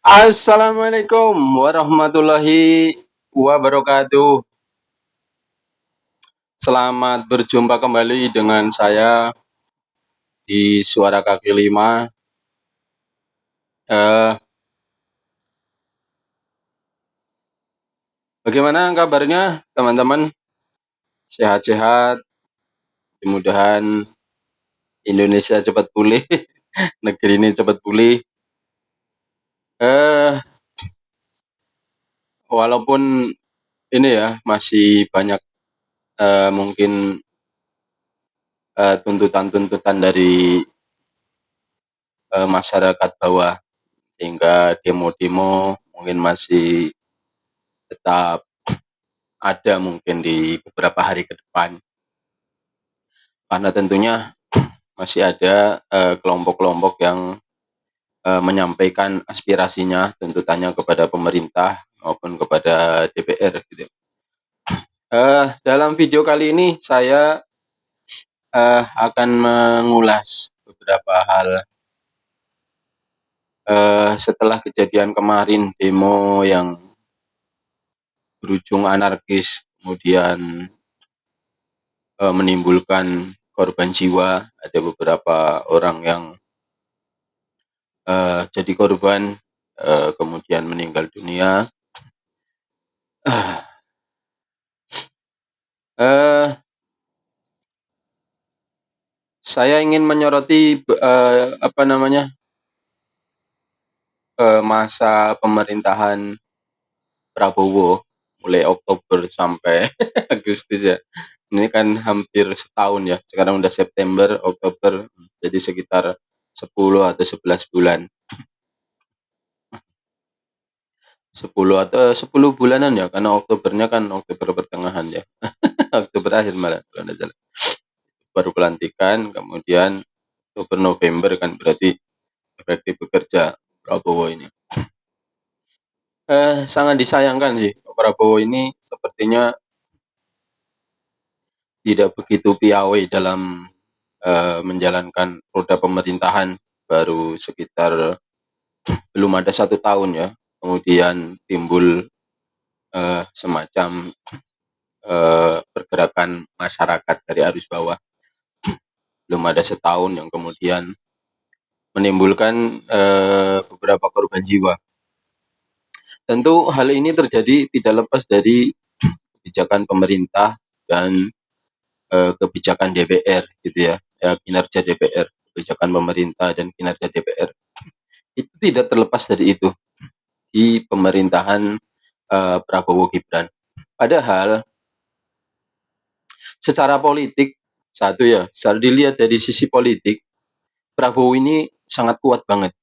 Assalamualaikum warahmatullahi wabarakatuh. Selamat berjumpa kembali dengan saya di Suara Kaki Lima. Eh, Bagaimana kabarnya teman-teman? Sehat-sehat. Mudah-mudahan Indonesia cepat pulih, negeri ini cepat pulih. Eh, Walaupun ini ya masih banyak mungkin tuntutan-tuntutan dari masyarakat bawah, sehingga demo-demo mungkin masih tetap ada mungkin di beberapa hari ke depan, karena tentunya masih ada kelompok-kelompok yang menyampaikan aspirasinya, tuntutannya kepada pemerintah maupun kepada DPR gitu. Dalam video kali ini saya akan mengulas beberapa hal setelah kejadian kemarin, demo yang berujung anarkis, kemudian menimbulkan korban jiwa. Ada beberapa orang yang jadi korban, kemudian meninggal dunia. Saya ingin menyoroti masa pemerintahan Prabowo mulai Oktober sampai Agustus ya. Ini kan hampir setahun ya. Sekarang udah September, Oktober, jadi sekitar 10 atau 11 bulan. 10 atau 10 bulanan ya, karena Oktobernya kan Oktober pertengahan ya. Oktober akhir malah kalau tidak salah. Baru pelantikan, kemudian Oktober November kan berarti efektif bekerja Prabowo ini. Sangat disayangkan sih, Prabowo ini sepertinya tidak begitu piawai dalam menjalankan roda pemerintahan. Baru sekitar belum ada 1 tahun ya, kemudian timbul semacam pergerakan masyarakat dari arus bawah. Belum ada setahun yang kemudian menimbulkan beberapa korban jiwa. Tentu hal ini terjadi tidak lepas dari kebijakan pemerintah dan kebijakan DPR gitu ya, kinerja DPR, kebijakan pemerintah dan kinerja DPR. Itu tidak terlepas dari itu di pemerintahan Prabowo Gibran. Padahal secara politik, satu ya, secara dilihat dari sisi politik, Prabowo ini sangat kuat banget,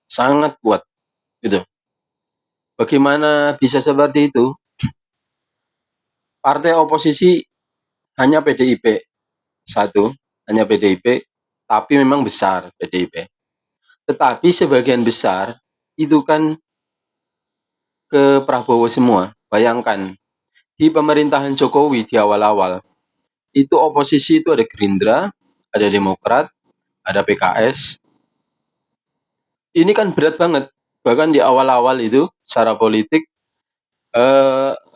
sangat kuat gitu. Bagaimana bisa seperti itu? Partai oposisi hanya PDIP, satu, hanya PDIP, tapi memang besar PDIP. Tetapi sebagian besar itu kan ke Prabowo semua. Bayangkan, di pemerintahan Jokowi di awal-awal, itu oposisi itu ada Gerindra, ada Demokrat, ada PKS. Ini kan berat banget. Bahkan di awal-awal itu, secara politik,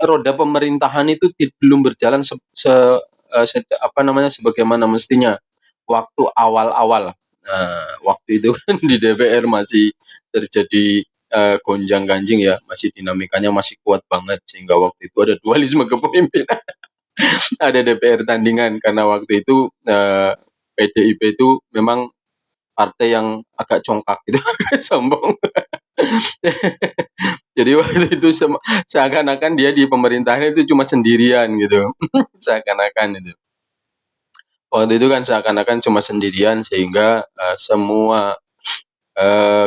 roda pemerintahan itu belum berjalan sebagaimana mestinya waktu awal-awal. Nah, waktu itu kan di DPR masih terjadi gonjang-ganjing ya, masih dinamikanya masih kuat banget, sehingga waktu itu ada dualisme kepemimpinan. Ada DPR tandingan, karena waktu itu PDIP itu memang partai yang agak congkak gitu, agak sombong. Jadi waktu itu seakan-akan dia di pemerintahan itu cuma sendirian gitu. Seakan-akan itu. Waktu itu kan seakan-akan cuma sendirian, sehingga semua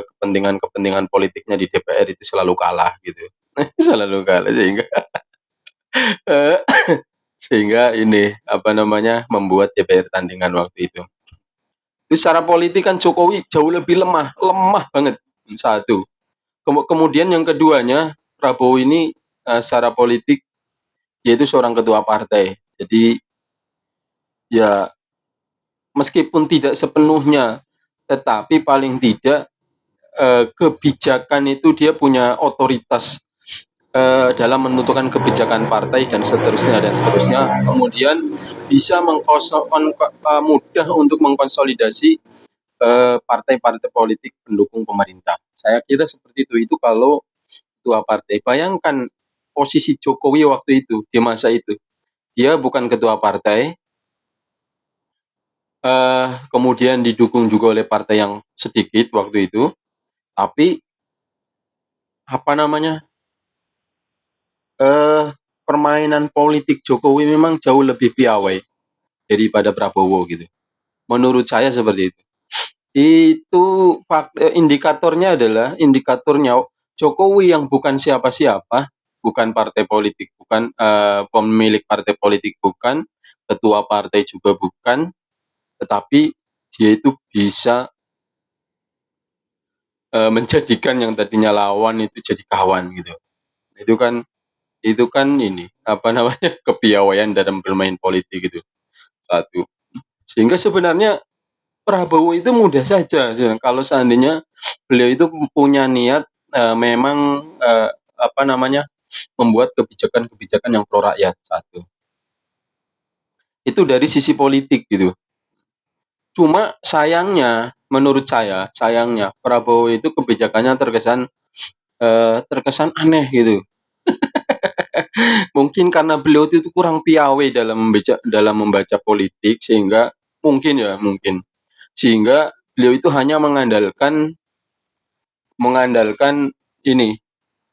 kepentingan-kepentingan politiknya di DPR itu selalu kalah gitu. Selalu kalah, eh, sehingga ini membuat DPR tandingan waktu itu. Jadi secara politik kan Jokowi jauh lebih lemah, lemah banget. Satu. Kemudian yang keduanya, Prabowo ini secara politik yaitu seorang ketua partai. Jadi ya, meskipun tidak sepenuhnya, tetapi paling tidak kebijakan itu dia punya otoritas dalam menentukan kebijakan partai dan seterusnya, kemudian bisa mudah untuk mengkonsolidasi partai-partai politik pendukung pemerintah. Saya kira seperti itu. Itu kalau ketua partai. Bayangkan posisi Jokowi waktu itu di masa itu. Dia bukan ketua partai, kemudian didukung juga oleh partai yang sedikit waktu itu, tapi apa namanya, eh, permainan politik Jokowi memang jauh lebih piawai daripada Prabowo gitu. Menurut saya seperti itu. Itu indikatornya Jokowi yang bukan siapa-siapa, bukan partai politik, bukan pemilik partai politik, bukan ketua partai juga bukan, tetapi dia itu bisa menjadikan yang tadinya lawan itu jadi kawan gitu. Itu kan itu kan ini apa namanya kepiawaian dalam bermain politik gitu. Satu. Sehingga sebenarnya Prabowo itu mudah saja kalau seandainya beliau itu punya niat memang apa namanya membuat kebijakan-kebijakan yang pro rakyat satu. Itu dari sisi politik gitu. Cuma sayangnya, menurut sayangnya Prabowo itu kebijakannya terkesan aneh gitu. Mungkin karena beliau itu kurang piawai dalam membaca politik sehingga mungkin sehingga beliau itu hanya mengandalkan mengandalkan ini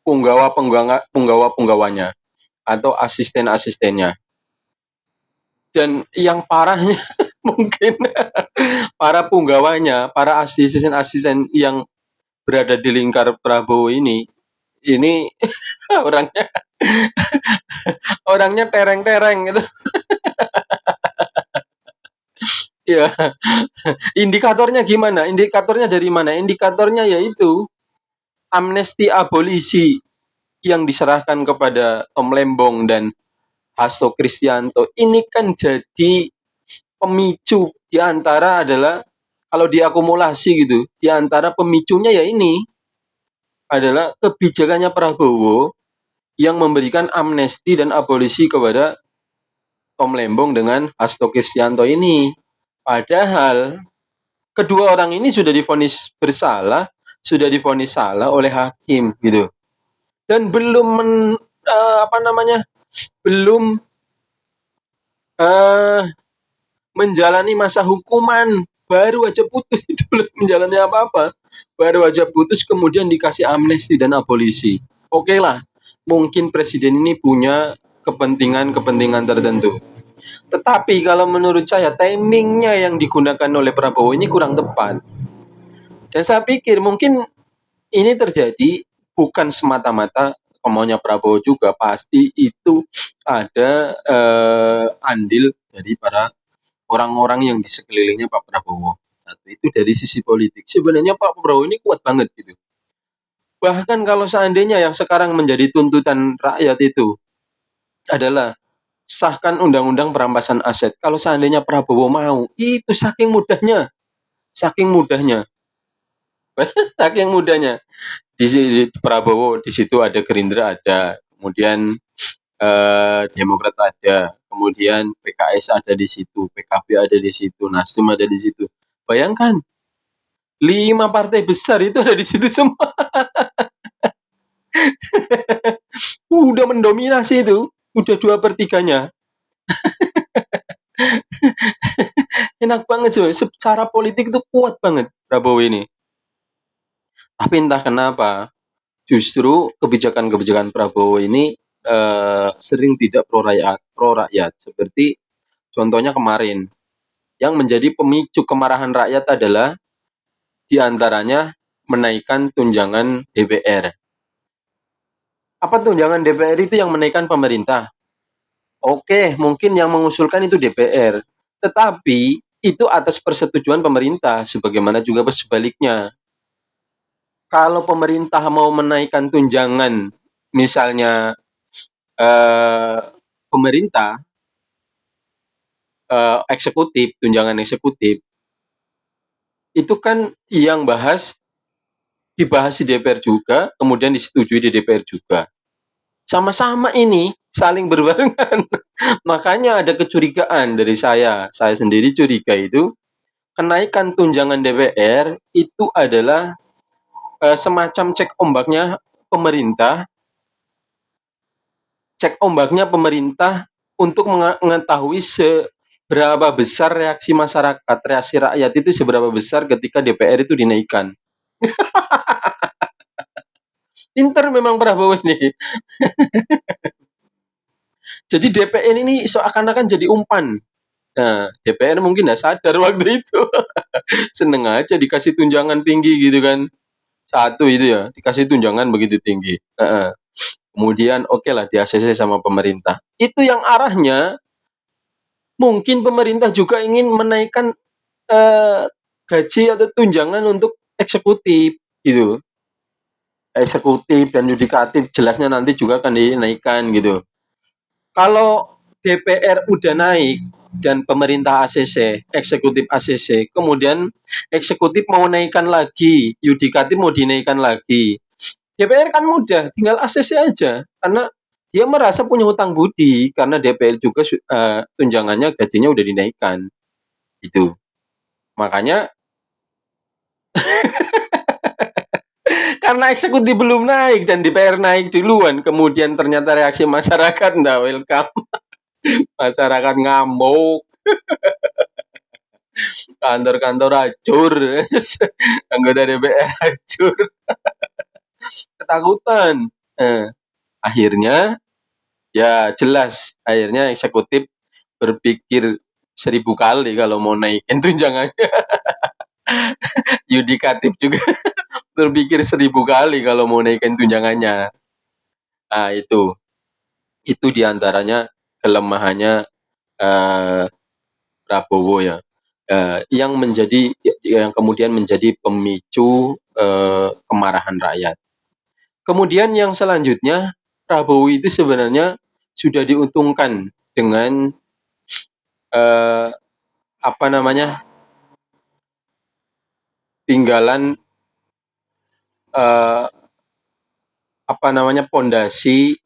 punggawa-punggawanya atau asisten-asistennya. Dan yang parahnya mungkin para punggawanya, para asisten-asisten yang berada di lingkar Prabowo ini orangnya orangnya tereng-tereng gitu. Ya, indikatornya gimana? Indikatornya dari mana? Indikatornya yaitu amnesti abolisi yang diserahkan kepada Tom Lembong dan Hasto Kristianto ini kan jadi pemicu di antara adalah kalau diakumulasi gitu, di antara pemicunya ya ini adalah kebijakannya Prabowo yang memberikan amnesti dan abolisi kepada Tom Lembong dengan Hasto Kristianto ini. Padahal kedua orang ini sudah divonis bersalah, sudah divonis salah oleh hakim gitu. Dan apa namanya? Belum uh, menjalani masa hukuman, baru aja putus itu belum menjalani apa-apa, baru aja putus kemudian dikasih amnesti dan abolisi. Oke lah, mungkin presiden ini punya kepentingan-kepentingan tertentu. Tetapi kalau menurut saya timingnya yang digunakan oleh Prabowo ini kurang tepat. Dan saya pikir mungkin ini terjadi bukan semata-mata kemaunya Prabowo juga, pasti itu ada andil dari para orang-orang yang di sekelilingnya Pak Prabowo. Satu itu dari sisi politik. Sebenarnya Pak Prabowo ini kuat banget gitu. Bahkan kalau seandainya yang sekarang menjadi tuntutan rakyat itu adalah sahkan undang-undang perampasan aset. Kalau seandainya Prabowo mau, itu saking mudahnya, saking mudahnya. Di Prabowo di situ ada Gerindra ada, kemudian Demokrat ada, kemudian PKS ada di situ, PKB ada di situ, Nasdem ada di situ. Bayangkan 5 partai besar itu ada di situ semua. Udah mendominasi itu, udah 2/3-nya. Enak banget coy, secara politik itu kuat banget Prabowo ini. Tapi entah kenapa, justru kebijakan-kebijakan Prabowo ini sering tidak pro rakyat. Seperti contohnya kemarin, yang menjadi pemicu kemarahan rakyat adalah diantaranya menaikkan tunjangan DPR. Apa tunjangan DPR itu yang menaikkan pemerintah? Oke, mungkin yang mengusulkan itu DPR. Tetapi itu atas persetujuan pemerintah, sebagaimana juga sebaliknya. Kalau pemerintah mau menaikkan tunjangan, misalnya eh, pemerintah eksekutif, tunjangan eksekutif, itu kan yang bahas dibahas di DPR juga, kemudian disetujui di DPR juga. Sama-sama ini saling berbarengan. Makanya ada kecurigaan dari saya. Saya sendiri curiga itu kenaikan tunjangan DPR itu adalah semacam cek ombaknya pemerintah untuk mengetahui seberapa besar reaksi masyarakat, reaksi rakyat itu seberapa besar ketika DPR itu dinaikkan. Pinter memang Prabowo ini. Jadi DPR ini seakan-akan jadi umpan. Nah, DPR mungkin nggak sadar waktu itu. Seneng aja dikasih tunjangan tinggi gitu kan. Satu itu ya, dikasih tunjangan begitu tinggi. Kemudian oke lah di ACC sama pemerintah. Itu yang arahnya mungkin pemerintah juga ingin menaikkan gaji atau tunjangan untuk eksekutif gitu. Eksekutif dan yudikatif jelasnya nanti juga akan dinaikkan gitu. Kalau DPR udah naik dan pemerintah ACC, eksekutif ACC, kemudian eksekutif mau naikkan lagi, yudikatif mau dinaikkan lagi. DPR kan mudah, tinggal ACC aja karena dia merasa punya hutang budi karena DPR juga tunjangannya gajinya udah dinaikkan. Itu. Makanya karena eksekutif belum naik dan DPR naik duluan, kemudian ternyata reaksi masyarakat nggak welcome. Masyarakat ngamuk, kantor-kantor hancur, anggota DPR hancur, ketakutan. Akhirnya ya jelas, akhirnya eksekutif berpikir 1000 kali kalau mau naikin tunjangannya. Yudikatif juga berpikir 1000 kali kalau mau naikin tunjangannya. Nah itu diantaranya kelemahannya Prabowo ya. Yang kemudian menjadi pemicu kemarahan rakyat. Kemudian yang selanjutnya, Prabowo itu sebenarnya sudah diuntungkan dengan tinggalan pondasi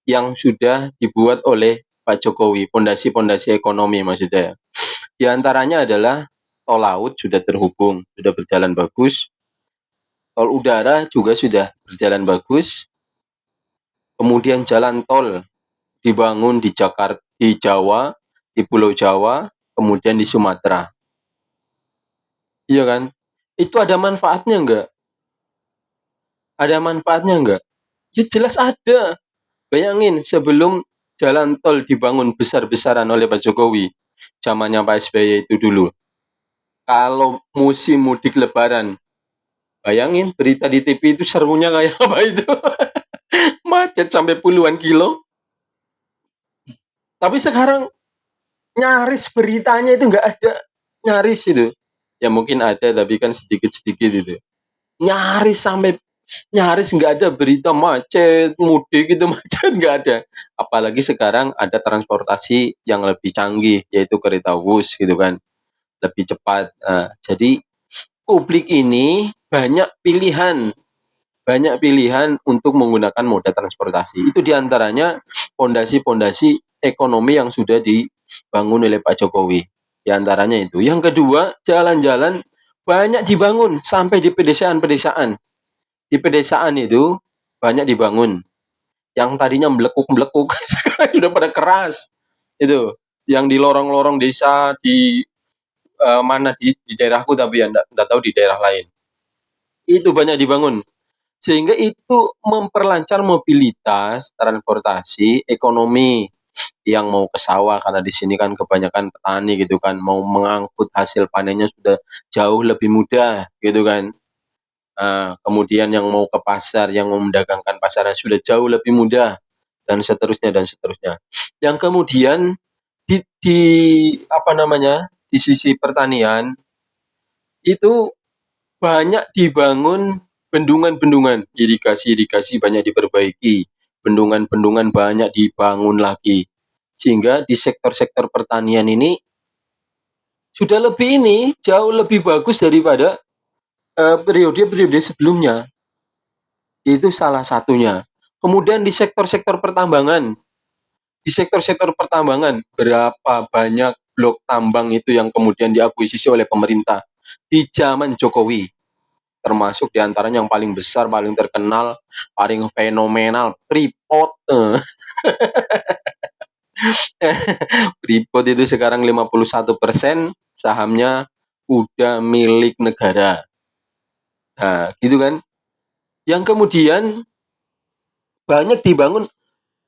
yang sudah dibuat oleh Pak Jokowi, pondasi-pondasi ekonomi maksudnya. Di antaranya adalah tol laut sudah terhubung, sudah berjalan bagus. Tol udara juga sudah berjalan bagus. Kemudian jalan tol dibangun di Jakarta, di Jawa, di Pulau Jawa, kemudian di Sumatera. Iya kan? Itu ada manfaatnya enggak? Ada manfaatnya enggak? Ya jelas ada. Bayangin sebelum jalan tol dibangun besar-besaran oleh Pak Jokowi, zamannya Pak SBY itu dulu. Kalau musim mudik lebaran, bayangin berita di TV itu serunya kayak apa itu. Macet sampai puluhan kilo. Tapi sekarang nyaris beritanya itu nggak ada. Nyaris itu. Ya mungkin ada tapi kan sedikit-sedikit itu. Nyaris nggak ada berita macet, mudik itu macet nggak ada. Apalagi sekarang ada transportasi yang lebih canggih, yaitu kereta Wus gitu kan. Lebih cepat. Jadi publik ini banyak pilihan untuk menggunakan moda transportasi. Itu diantaranya pondasi-pondasi ekonomi yang sudah dibangun oleh Pak Jokowi. Di antaranya itu. Yang kedua, jalan-jalan banyak dibangun sampai di pedesaan-pedesaan. Di pedesaan itu banyak dibangun. Yang tadinya melekuk-melekuk sekarang sudah pada keras. Itu. Yang di lorong-lorong desa di di daerahku tapi ya enggak tahu di daerah lain. Itu banyak dibangun sehingga itu memperlancar mobilitas, transportasi, ekonomi yang mau ke sawah karena di sini kan kebanyakan petani gitu kan, mau mengangkut hasil panennya sudah jauh lebih mudah gitu kan. Kemudian yang mau ke pasar, yang mau mendagangkan pasaran sudah jauh lebih mudah dan seterusnya dan seterusnya. Yang kemudian di di sisi pertanian itu banyak dibangun bendungan-bendungan, irigasi-irigasi banyak diperbaiki, bendungan-bendungan banyak dibangun lagi. Sehingga di sektor-sektor pertanian ini sudah jauh lebih bagus daripada periode-periode sebelumnya. Itu salah satunya. Kemudian di sektor-sektor pertambangan, berapa banyak blok tambang itu yang kemudian diakuisisi oleh pemerintah di zaman Jokowi, termasuk diantaranya yang paling besar, paling terkenal, paling fenomenal, Freeport. Freeport itu sekarang 51% sahamnya udah milik negara. Nah, gitu kan. Yang kemudian banyak dibangun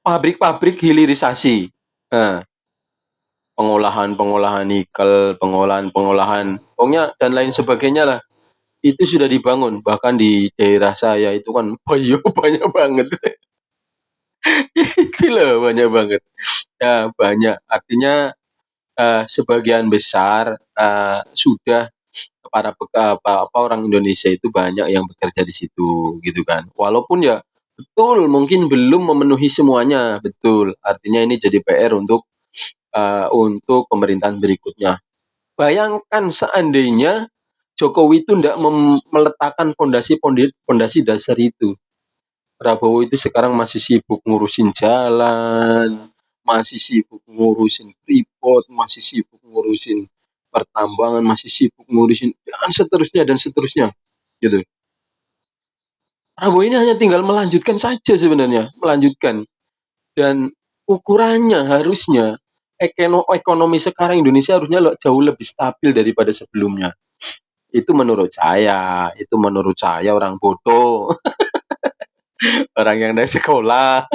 pabrik-pabrik hilirisasi. Nah, pengolahan-pengolahan nikel, pengolahan-pengolahan, pokoknya dan lain sebagainya lah. Itu sudah dibangun. Bahkan di daerah saya itu kan banyak banget. Itu loh banyak banget. Ya, banyak. Artinya sebagian besar sudah para orang Indonesia itu banyak yang bekerja di situ gitu kan. Walaupun ya betul mungkin belum memenuhi semuanya, betul. Artinya ini jadi PR untuk pemerintahan berikutnya. Bayangkan seandainya Jokowi itu tidak meletakkan fondasi dasar itu. Prabowo itu sekarang masih sibuk ngurusin jalan, masih sibuk ngurusin Freeport, masih sibuk ngurusin pertambangan, masih sibuk ngurusin dan seterusnya gitu. Prabowo ini hanya tinggal melanjutkan saja sebenarnya, melanjutkan, dan ukurannya harusnya ekonomi sekarang Indonesia harusnya jauh lebih stabil daripada sebelumnya. Itu menurut saya orang bodoh, orang yang dari sekolah.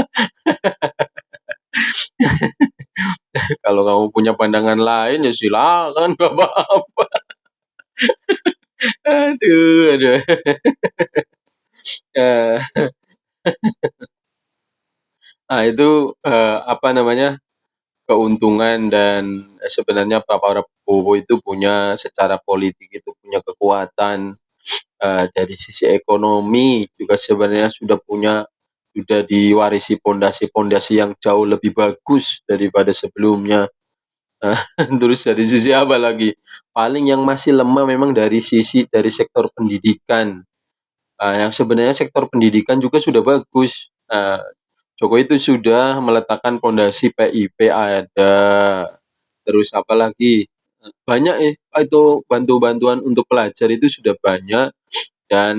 Kalau kamu punya pandangan lain ya silakan, gak apa-apa. Aduh, aduh. Eh, Nah, itu apa namanya, keuntungan dan sebenarnya Pak Prabowo itu punya secara politik itu punya kekuatan, dari sisi ekonomi juga sebenarnya sudah diwarisi pondasi-pondasi yang jauh lebih bagus daripada sebelumnya. Terus dari sisi apa lagi? Paling yang masih lemah memang dari sektor pendidikan. Yang sebenarnya sektor pendidikan juga sudah bagus. Jokowi itu sudah meletakkan pondasi PIP ada, terus apa lagi, banyak itu bantuan untuk pelajar itu sudah banyak, dan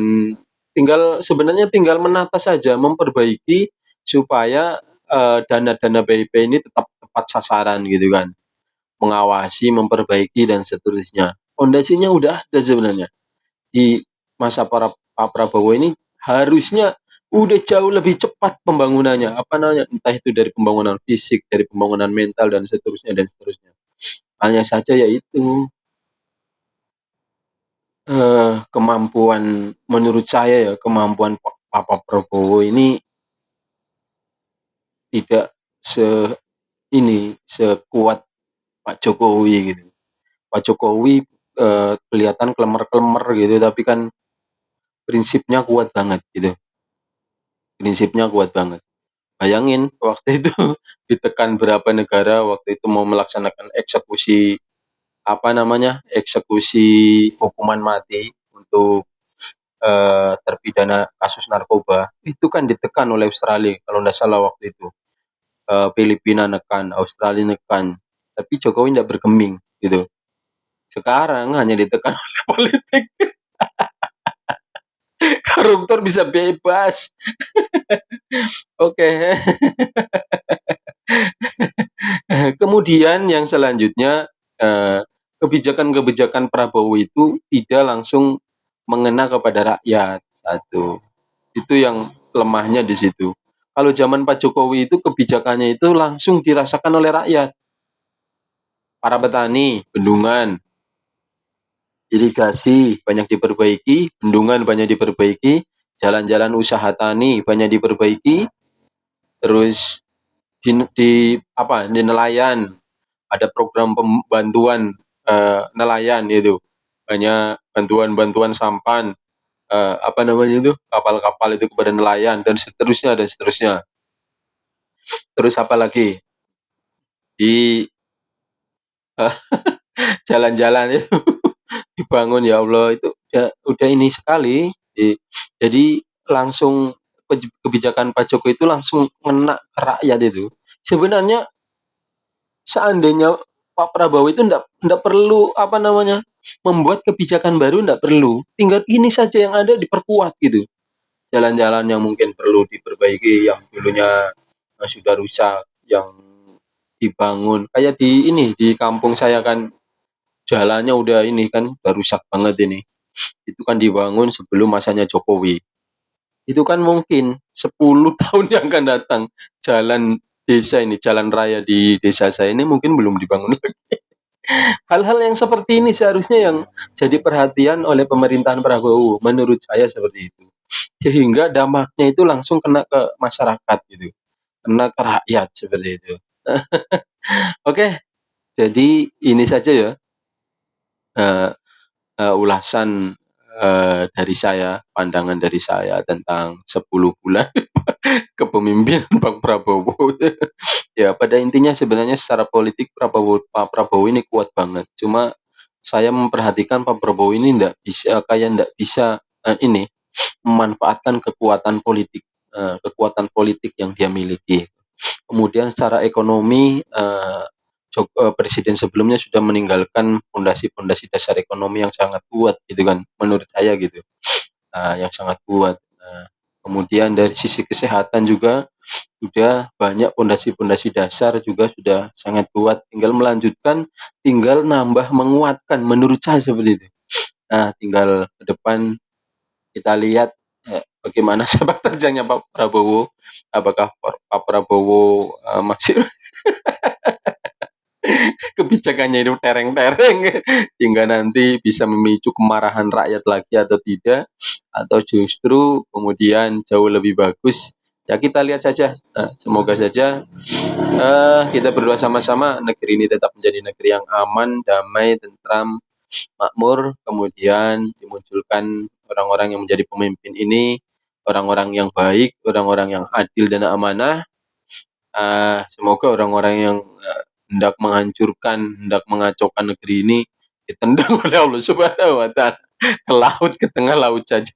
sebenarnya tinggal menata saja, memperbaiki supaya dana-dana PIP ini tetap tepat sasaran gitu kan, mengawasi, memperbaiki dan seterusnya. Pondasinya udah ada sebenarnya. Di masa Pak Prabowo ini harusnya udah jauh lebih cepat pembangunannya, apa namanya, entah itu dari pembangunan fisik, dari pembangunan mental dan seterusnya dan seterusnya. Hanya saja yaitu kemampuan, menurut saya ya, kemampuan Pak Prabowo ini tidak se sekuat Pak Jokowi gitu. Pak Jokowi kelihatan klemer-klemer gitu, tapi kan prinsipnya kuat banget gitu. Prinsipnya kuat banget. Bayangin waktu itu ditekan berapa negara waktu itu mau melaksanakan eksekusi, apa namanya, eksekusi hukuman mati untuk terpidana kasus narkoba, itu kan ditekan oleh Australia kalau tidak salah waktu itu. Filipina nekan, Australia nekan, tapi Jokowi tidak bergeming gitu. Sekarang hanya ditekan oleh politik, koruptor bisa bebas. Oke. Kemudian yang selanjutnya, kebijakan-kebijakan Prabowo itu tidak langsung mengena kepada rakyat, satu. Itu yang lemahnya di situ. Kalau zaman Pak Jokowi itu kebijakannya itu langsung dirasakan oleh rakyat. Para petani, bendungan, irigasi banyak diperbaiki, bendungan banyak diperbaiki, jalan-jalan usaha tani banyak diperbaiki, terus di nelayan ada program pembantuan nelayan itu, banyak bantuan-bantuan sampan, apa namanya itu, kapal-kapal itu kepada nelayan dan seterusnya dan seterusnya. Terus apa lagi, di jalan-jalan itu dibangun, ya Allah itu udah ini sekali. Jadi langsung kebijakan Pak Jokowi itu langsung ngena ke rakyat itu. Sebenarnya seandainya Pak Prabowo itu ndak perlu, apa namanya, membuat kebijakan baru, ndak perlu, tinggal ini saja yang ada diperkuat gitu. Jalan-jalan yang mungkin perlu diperbaiki, yang dulunya, sudah rusak, yang dibangun. Kayak di ini, di kampung saya kan jalannya udah ini kan, udah rusak banget ini. Itu kan dibangun sebelum masanya Jokowi. Itu kan mungkin 10 tahun yang akan datang, jalan desa ini, jalan raya di desa saya ini mungkin belum dibangun lagi. Hal-hal yang seperti ini seharusnya yang jadi perhatian oleh pemerintahan Prabowo, menurut saya seperti itu. Sehingga dampaknya itu langsung kena ke masyarakat gitu, kena ke rakyat seperti itu. Oke, jadi ini saja ya, eee ulasan, dari saya, pandangan dari saya tentang 10 bulan kepemimpinan Pak Prabowo. Ya pada intinya sebenarnya secara politik Pak Prabowo ini kuat banget, cuma saya memperhatikan Pak Prabowo ini ndak bisa, ini, memanfaatkan kekuatan politik yang dia miliki. Kemudian secara ekonomi, presiden sebelumnya sudah meninggalkan pondasi-pondasi dasar ekonomi yang sangat kuat gitu kan, menurut saya gitu, yang sangat kuat. Kemudian dari sisi kesehatan juga sudah banyak pondasi-pondasi dasar juga sudah sangat kuat, tinggal nambah menguatkan, menurut saya seperti itu. Nah, tinggal ke depan kita lihat, bagaimana sepak terjangnya Pak Prabowo, apakah Pak Prabowo, masih kebijakannya itu tereng-tereng hingga nanti bisa memicu kemarahan rakyat lagi atau tidak, atau justru kemudian jauh lebih bagus, ya kita lihat saja. Semoga saja, kita berdoa sama-sama negeri ini tetap menjadi negeri yang aman, damai, tentram, makmur, kemudian dimunculkan orang-orang yang menjadi pemimpin ini, orang-orang yang baik, orang-orang yang adil dan amanah. Semoga orang-orang yang, hendak menghancurkan, hendak mengacaukan negeri ini ditendang oleh Allah Subhanahu wa Ta'ala ke laut, ke tengah laut saja,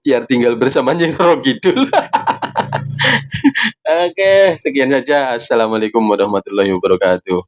biar tinggal bersama Nyai Roro Kidul. Oke, sekian saja. Assalamualaikum warahmatullahi wabarakatuh.